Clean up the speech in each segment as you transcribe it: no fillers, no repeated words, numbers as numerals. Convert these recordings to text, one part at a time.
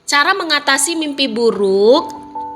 Cara mengatasi mimpi buruk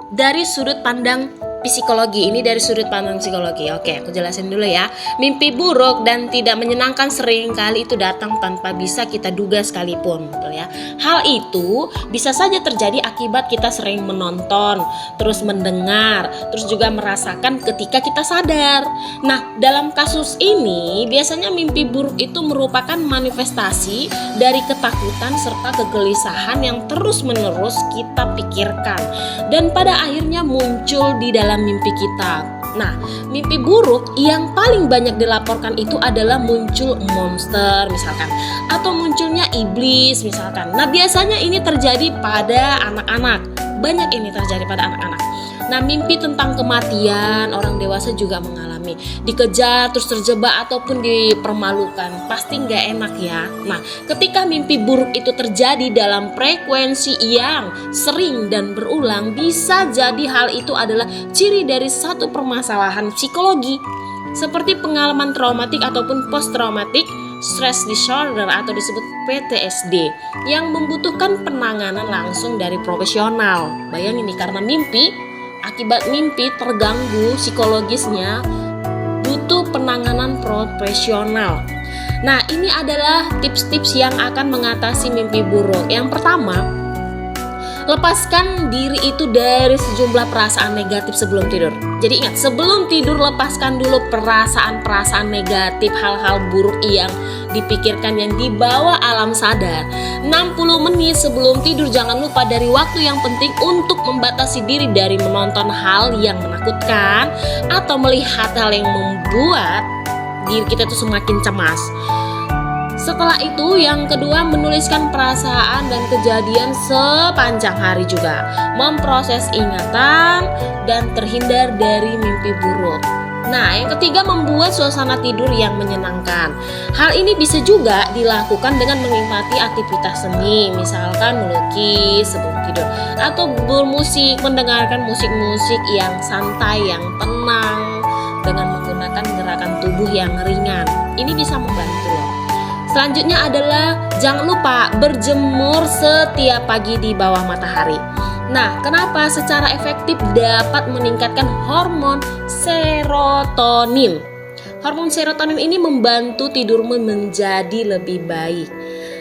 dari sudut pandang psikologi. Ini dari sudut pandang psikologi. Oke, aku jelasin dulu ya. Mimpi buruk dan tidak menyenangkan sering kali itu datang tanpa bisa kita duga sekalipun, betul ya. Hal itu bisa saja terjadi akibat kita sering menonton, terus mendengar, terus juga merasakan ketika kita sadar. Nah, dalam kasus ini biasanya mimpi buruk itu merupakan manifestasi dari ketakutan serta kegelisahan yang terus-menerus kita pikirkan dan pada akhirnya muncul di dalam mimpi kita. Nah, mimpi buruk yang paling banyak dilaporkan itu adalah muncul monster misalkan, atau munculnya iblis misalkan. Nah, biasanya ini terjadi pada anak-anak. Banyak ini terjadi pada anak-anak. Nah, mimpi tentang kematian orang dewasa juga mengalami. Dikejar, terus terjebak ataupun dipermalukan. Pasti nggak enak ya. Nah, ketika mimpi buruk itu terjadi dalam frekuensi yang sering dan berulang, bisa jadi hal itu adalah ciri dari satu permasalahan psikologi seperti pengalaman traumatik ataupun post traumatic stress disorder atau disebut PTSD yang membutuhkan penanganan langsung dari profesional. Bayangin nih, karena akibat mimpi terganggu psikologisnya butuh penanganan profesional. Nah, ini adalah tips-tips yang akan mengatasi mimpi buruk. Yang pertama, lepaskan diri itu dari sejumlah perasaan negatif sebelum tidur. Jadi ingat, sebelum tidur lepaskan dulu perasaan-perasaan negatif, hal-hal buruk yang dipikirkan yang dibawa alam sadar. 60 menit sebelum tidur jangan lupa dari waktu yang penting untuk membatasi diri dari menonton hal yang menakutkan atau melihat hal yang membuat diri kita itu semakin cemas. Setelah itu, yang kedua, menuliskan perasaan dan kejadian sepanjang hari juga. Memproses ingatan dan terhindar dari mimpi buruk. Nah, yang ketiga, membuat suasana tidur yang menyenangkan. Hal ini bisa juga dilakukan dengan menikmati aktivitas seni, misalkan melukis sebelum tidur, atau bermusik, mendengarkan musik-musik yang santai, yang tenang, dengan menggunakan gerakan tubuh yang ringan. Ini bisa membantu loh. Selanjutnya adalah jangan lupa berjemur setiap pagi di bawah matahari. Nah, kenapa? Secara efektif dapat meningkatkan hormon serotonin. Hormon serotonin ini membantu tidurmu menjadi lebih baik.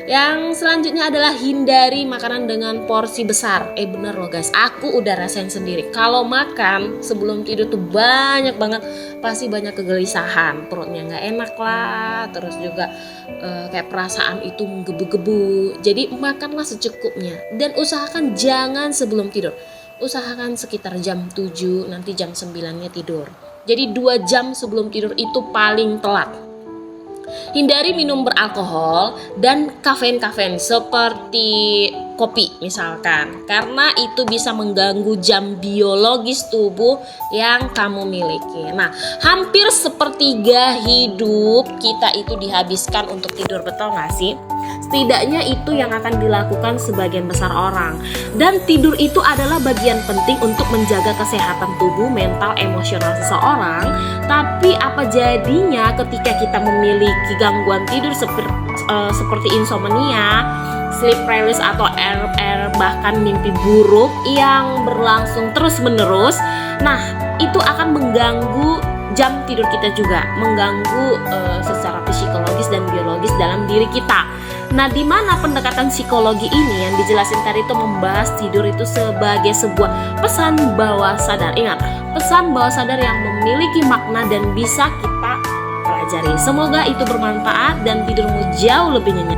Yang selanjutnya adalah hindari makanan dengan porsi besar. Bener loh guys, aku udah rasain sendiri. Kalau makan sebelum tidur tuh banyak banget, pasti banyak kegelisahan. Perutnya gak enak lah, terus juga kayak perasaan itu menggebu-gebu. Jadi makanlah secukupnya. Dan usahakan jangan sebelum tidur. Usahakan sekitar jam 7, nanti jam 9-nya tidur. Jadi 2 jam sebelum tidur itu paling telat. Hindari minum beralkohol dan kafein seperti kopi misalkan, karena itu bisa mengganggu jam biologis tubuh yang kamu miliki. Nah, hampir sepertiga hidup kita itu dihabiskan untuk tidur, betul gak sih? Setidaknya itu yang akan dilakukan sebagian besar orang. Dan tidur itu adalah bagian penting untuk menjaga kesehatan tubuh, mental, emosional seseorang. Tapi apa jadinya ketika kita memiliki gangguan tidur seperti insomnia, sleep paralysis atau RR, bahkan mimpi buruk yang berlangsung terus-menerus. Nah, itu akan mengganggu jam tidur kita juga, mengganggu secara psikologis dan biologis dalam diri kita. Nah, di mana pendekatan psikologi ini yang dijelasin tadi itu membahas tidur itu sebagai sebuah pesan bawah sadar. Ingat, pesan bawah sadar yang memiliki makna dan bisa kita pelajari. Semoga itu bermanfaat dan tidurmu jauh lebih nyenyak.